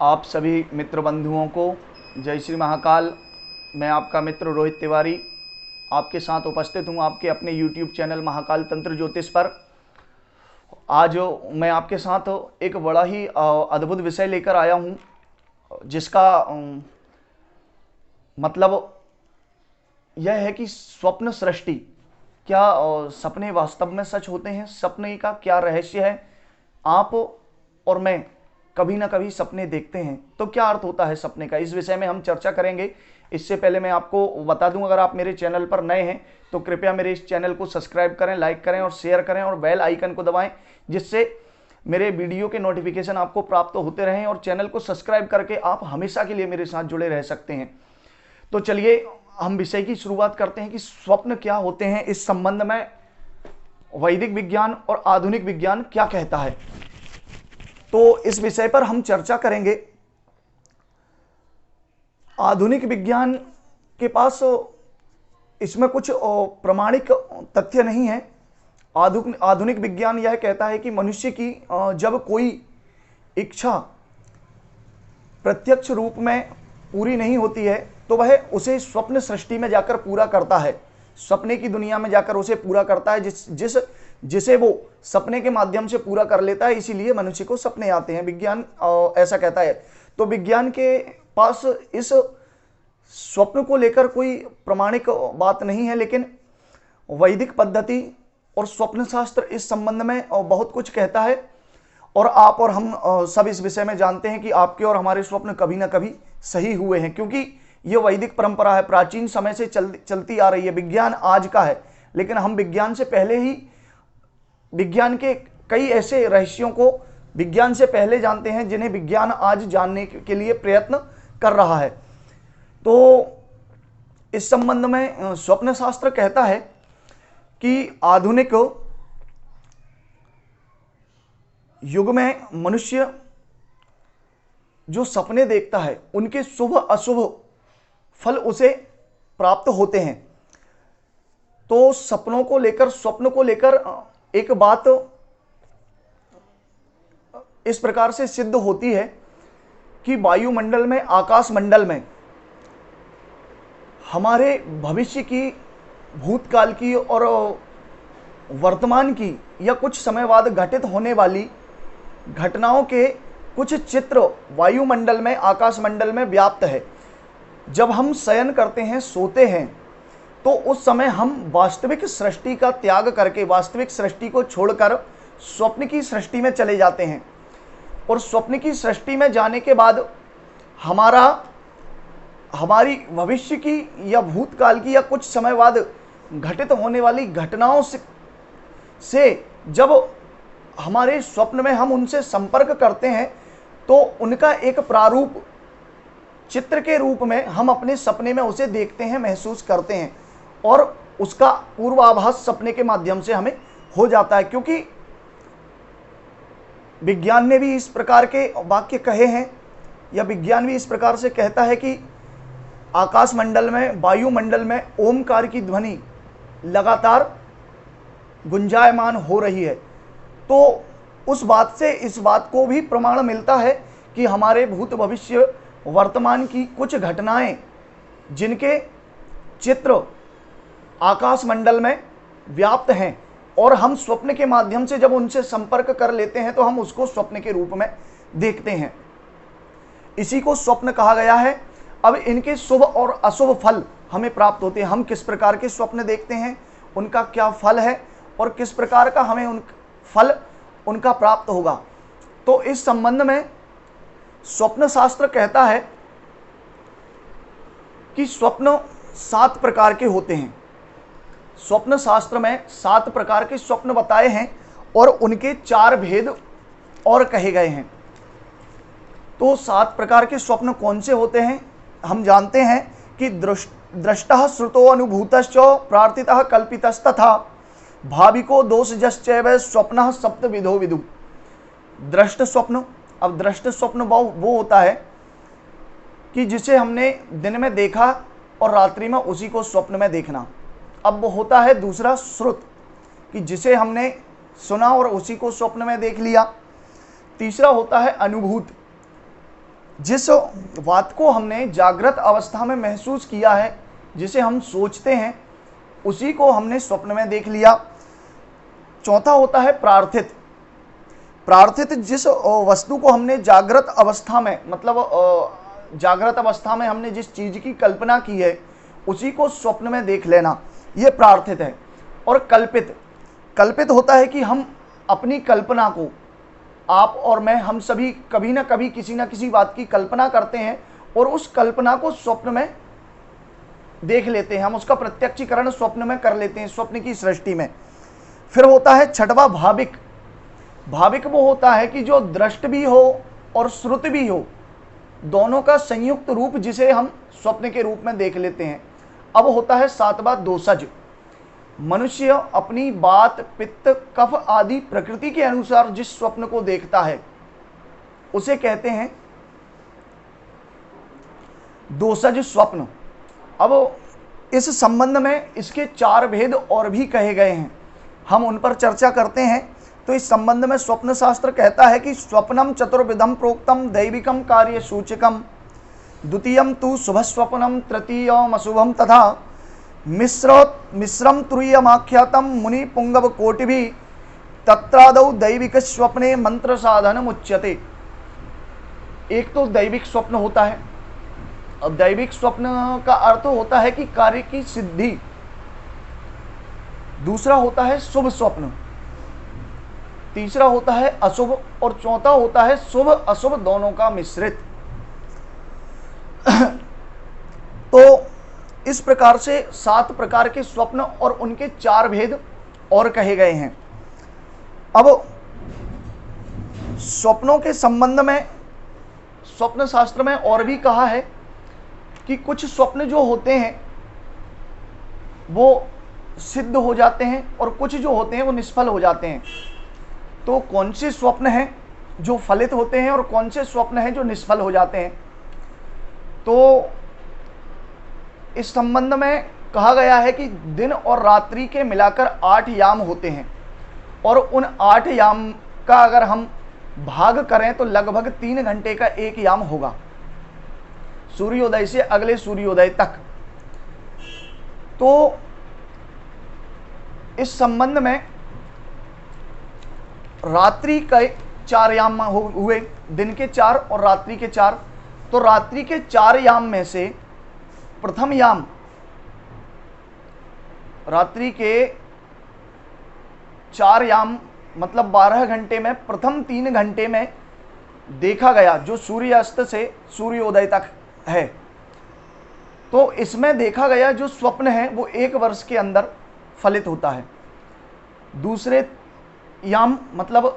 आप सभी मित्र बंधुओं को जय श्री महाकाल। मैं आपका मित्र रोहित तिवारी आपके साथ उपस्थित हूं आपके अपने YouTube चैनल महाकाल तंत्र ज्योतिष पर। आज मैं आपके साथ एक बड़ा ही अद्भुत विषय लेकर आया हूं, जिसका मतलब यह है कि स्वप्न सृष्टि। क्या सपने वास्तव में सच होते हैं? सपने का क्या रहस्य है? आप और मैं कभी ना कभी सपने देखते हैं, तो क्या अर्थ होता है सपने का? इस विषय में हम चर्चा करेंगे। इससे पहले मैं आपको बता दूं, अगर आप मेरे चैनल पर नए हैं तो कृपया मेरे इस चैनल को सब्सक्राइब करें, लाइक करें और शेयर करें और बेल आइकन को दबाएं, जिससे मेरे वीडियो के नोटिफिकेशन आपको प्राप्त होते रहें और चैनल को सब्सक्राइब करके आप हमेशा के लिए मेरे साथ जुड़े रह सकते हैं। तो चलिए हम विषय की शुरुआत करते हैं कि स्वप्न क्या होते हैं। इस संबंध में वैदिक विज्ञान और आधुनिक विज्ञान क्या कहता है, तो इस विषय पर हम चर्चा करेंगे। आधुनिक विज्ञान के पास इसमें कुछ प्रमाणिक तथ्य नहीं है। आधुनिक विज्ञान यह कहता है कि मनुष्य की जब कोई इच्छा प्रत्यक्ष रूप में पूरी नहीं होती है तो वह उसे स्वप्न सृष्टि में जाकर पूरा करता है, सपने की दुनिया में जाकर उसे पूरा करता है, जिसे वो सपने के माध्यम से पूरा कर लेता है। इसीलिए मनुष्य को सपने आते हैं, विज्ञान ऐसा कहता है। तो विज्ञान के पास इस स्वप्न को लेकर कोई प्रमाणिक बात नहीं है, लेकिन वैदिक पद्धति और स्वप्न शास्त्र इस संबंध में बहुत कुछ कहता है। और आप और हम सब इस विषय में जानते हैं कि आपके और हमारे स्वप्न कभी ना कभी सही हुए हैं, क्योंकि ये वैदिक परंपरा है, प्राचीन समय से चलती आ रही है। विज्ञान आज का है, लेकिन हम विज्ञान से पहले ही विज्ञान के कई ऐसे रहस्यों को विज्ञान से पहले जानते हैं, जिन्हें विज्ञान आज जानने के लिए प्रयत्न कर रहा है। तो इस संबंध में स्वप्न शास्त्र कहता है कि आधुनिक युग में मनुष्य जो सपने देखता है उनके शुभ अशुभ फल उसे प्राप्त होते हैं। तो सपनों को लेकर, स्वप्न को लेकर एक बात इस प्रकार से सिद्ध होती है कि वायुमंडल में, आकाश मंडल में हमारे भविष्य की, भूतकाल की और वर्तमान की या कुछ समय बाद घटित होने वाली घटनाओं के कुछ चित्र वायुमंडल में, आकाश मंडल में व्याप्त है। जब हम शयन करते हैं, सोते हैं, तो उस समय हम वास्तविक सृष्टि का त्याग करके, वास्तविक सृष्टि को छोड़कर स्वप्न की सृष्टि में चले जाते हैं। और स्वप्न की सृष्टि में जाने के बाद हमारी भविष्य की या भूतकाल की या कुछ समय बाद घटित होने वाली घटनाओं से जब हमारे स्वप्न में हम उनसे संपर्क करते हैं, तो उनका एक प्रारूप चित्र के रूप में हम अपने सपने में उसे देखते हैं, महसूस करते हैं, और उसका पूर्वाभास सपने के माध्यम से हमें हो जाता है। क्योंकि विज्ञान ने भी इस प्रकार के वाक्य कहे हैं, या विज्ञान भी इस प्रकार से कहता है कि आकाश मंडल में, वायुमंडल में ओमकार की ध्वनि लगातार गुंजायमान हो रही है। तो उस बात से इस बात को भी प्रमाण मिलता है कि हमारे भूत, भविष्य, वर्तमान की कुछ घटनाएं जिनके चित्र आकाश मंडल में व्याप्त हैं, और हम स्वप्न के माध्यम से जब उनसे संपर्क कर लेते हैं तो हम उसको स्वप्न के रूप में देखते हैं। इसी को स्वप्न कहा गया है। अब इनके शुभ और अशुभ फल हमें प्राप्त होते हैं। हम किस प्रकार के स्वप्न देखते हैं, उनका क्या फल है और किस प्रकार का हमें उनका प्राप्त होगा। तो इस संबंध में स्वप्न शास्त्र कहता है कि स्वप्न 7 प्रकार के होते हैं। स्वप्न शास्त्र में 7 प्रकार के स्वप्न बताए हैं और उनके 4 भेद और कहे गए हैं। तो 7 प्रकार के स्वप्न कौन से होते हैं? हम जानते हैं कि दृष्टः श्रुतो अनुभूतश्च प्रार्थितः कल्पितस्तथा भाविको दोषजश्चैव स्वप्नः सप्तविधो विदु। दृष्ट स्वप्न। अब दृष्ट स्वप्न वो होता है कि जिसे हमने दिन में देखा और रात्रि में उसी को स्वप्न में देखना। अब वो होता है दूसरा श्रुत, कि जिसे हमने सुना और उसी को स्वप्न में देख लिया। तीसरा होता है अनुभूत, जिस बात को हमने जागृत अवस्था में महसूस किया है, जिसे हम सोचते हैं, उसी को हमने स्वप्न में देख लिया। चौथा होता है प्रार्थित। प्रार्थित जिस वस्तु को हमने जागृत अवस्था में, मतलब जागृत अवस्था में हमने जिस चीज की कल्पना की है, उसी को स्वप्न में देख लेना, यह प्रार्थित है। और कल्पित, कल्पित होता है कि हम अपनी कल्पना को, आप और मैं, हम सभी कभी ना कभी किसी ना किसी बात की कल्पना करते हैं और उस कल्पना को स्वप्न में देख लेते हैं, हम उसका प्रत्यक्षीकरण स्वप्न में कर लेते हैं, स्वप्न की सृष्टि में। फिर होता है छठवां भाविक। भाविक वो होता है कि जो दृष्ट भी हो और श्रुत भी हो, दोनों का संयुक्त रूप जिसे हम स्वप्न के रूप में देख लेते हैं। अब होता है सातवां दोषज। मनुष्य अपनी बात, पित्त, कफ आदि प्रकृति के अनुसार जिस स्वप्न को देखता है, उसे कहते हैं दोषज स्वप्न। अब इस संबंध में इसके 4 भेद और भी कहे गए हैं, हम उन पर चर्चा करते हैं। तो इस संबंध में स्वप्न शास्त्र कहता है कि स्वप्नम चतुर्विधम प्रोक्तम दैविकम कार्य सूचकम, द्वितीयम तु शुभ स्वप्नम, तृतीयम अशुभम, तथा मिश्रम तुरीयमाख्यातम मुनि पुंगव कोटिभि, तत्रादौ दैविक स्वप्ने मंत्र साधन उच्यते। एक तो दैविक स्वप्न होता है। अब दैविक स्वप्न का अर्थ होता है कि कार्य की सिद्धि। दूसरा होता है शुभ स्वप्न, तीसरा होता है अशुभ, और चौथा होता है शुभ अशुभ दोनों का मिश्रित। तो इस प्रकार से 7 प्रकार के स्वप्न और उनके 4 भेद और कहे गए हैं। अब स्वप्नों के संबंध में स्वप्न शास्त्र में और भी कहा है कि कुछ स्वप्न जो होते हैं वो सिद्ध हो जाते हैं और कुछ जो होते हैं वो निष्फल हो जाते हैं। तो कौन से स्वप्न हैं जो फलित होते हैं और कौन से स्वप्न हैं जो निष्फल हो जाते हैं? तो इस संबंध में कहा गया है कि दिन और रात्रि के मिलाकर 8 याम होते हैं, और उन 8 याम का अगर हम भाग करें तो लगभग 3 घंटे का एक याम होगा, सूर्योदय से अगले सूर्योदय तक। तो इस संबंध में रात्रि के 4 याम हुए, दिन के 4 और रात्रि के 4। तो रात्रि के 4 याम में से प्रथम याम, रात्रि के 4 याम मतलब 12 घंटे में प्रथम 3 घंटे में देखा गया जो सूर्यास्त से सूर्योदय तक है, तो इसमें देखा गया जो स्वप्न है वो 1 वर्ष के अंदर फलित होता है। दूसरे याम मतलब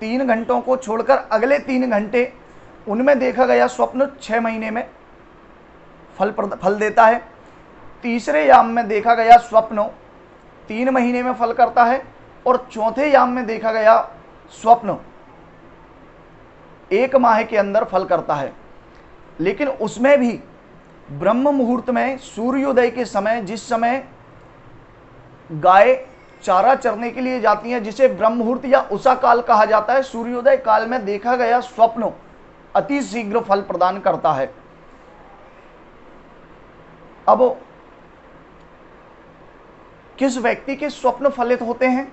3 घंटों को छोड़कर अगले 3 घंटे, उनमें देखा गया स्वप्न 6 महीने में फल देता है। तीसरे याम में देखा गया स्वप्न 3 महीने में फल करता है, और चौथे याम में देखा गया स्वप्न 1 माह के अंदर फल करता है। लेकिन उसमें भी ब्रह्म मुहूर्त में सूर्योदय के समय, जिस समय गाय चारा चरने के लिए जाती हैं, जिसे ब्रह्म मुहूर्त या उषा काल कहा जाता है, सूर्योदय काल में देखा गया स्वप्न अति शीघ्र फल प्रदान करता है। अब किस व्यक्ति के स्वप्न फलित होते हैं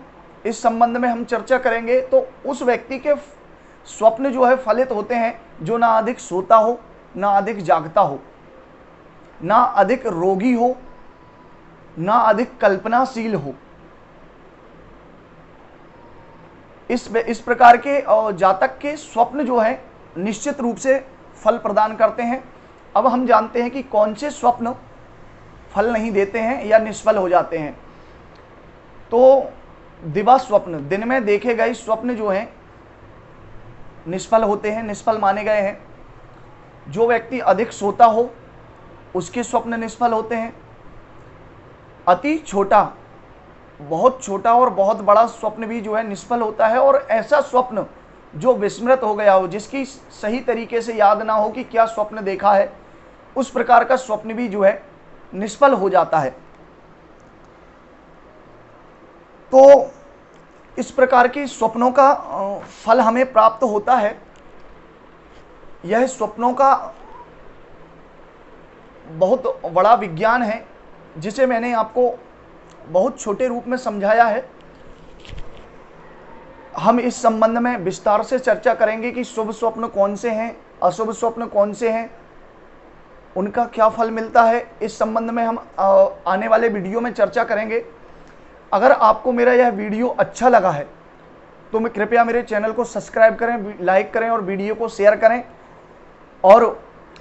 इस संबंध में हम चर्चा करेंगे। तो उस व्यक्ति के स्वप्न जो है फलित होते हैं जो ना अधिक सोता हो, ना अधिक जागता हो, ना अधिक रोगी हो, ना अधिक कल्पनाशील हो। इस प्रकार के जातक के स्वप्न जो है निश्चित रूप से फल प्रदान करते हैं। अब हम जानते हैं कि कौन से स्वप्न फल नहीं देते हैं या निष्फल हो जाते हैं। तो दिवा स्वप्न, दिन में देखे गए स्वप्न जो हैं निष्फल होते हैं, निष्फल माने गए हैं। जो व्यक्ति अधिक सोता हो उसके स्वप्न निष्फल होते हैं। अति छोटा, बहुत छोटा और बहुत बड़ा स्वप्न भी जो है निष्फल होता है। और ऐसा स्वप्न जो विस्मृत हो गया हो, जिसकी सही तरीके से याद ना हो कि क्या स्वप्न देखा है, उस प्रकार का स्वप्न भी जो है निष्फल हो जाता है। तो इस प्रकार के स्वप्नों का फल हमें प्राप्त होता है। यह स्वप्नों का बहुत बड़ा विज्ञान है, जिसे मैंने आपको बहुत छोटे रूप में समझाया है। हम इस संबंध में विस्तार से चर्चा करेंगे कि शुभ स्वप्न कौन से हैं, अशुभ स्वप्न कौन से हैं, उनका क्या फल मिलता है। इस संबंध में हम आने वाले वीडियो में चर्चा करेंगे। अगर आपको मेरा यह वीडियो अच्छा लगा है तो मैं कृपया मेरे चैनल को सब्सक्राइब करें, लाइक करें और वीडियो को शेयर करें। और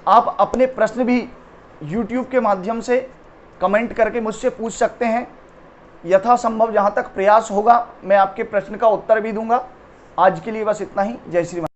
आप अपने प्रश्न भी YouTube के माध्यम से कमेंट करके मुझसे पूछ सकते हैं। यथासंभव जहाँ तक प्रयास होगा मैं आपके प्रश्न का उत्तर भी दूंगा। आज के लिए बस इतना ही। जय श्री राम।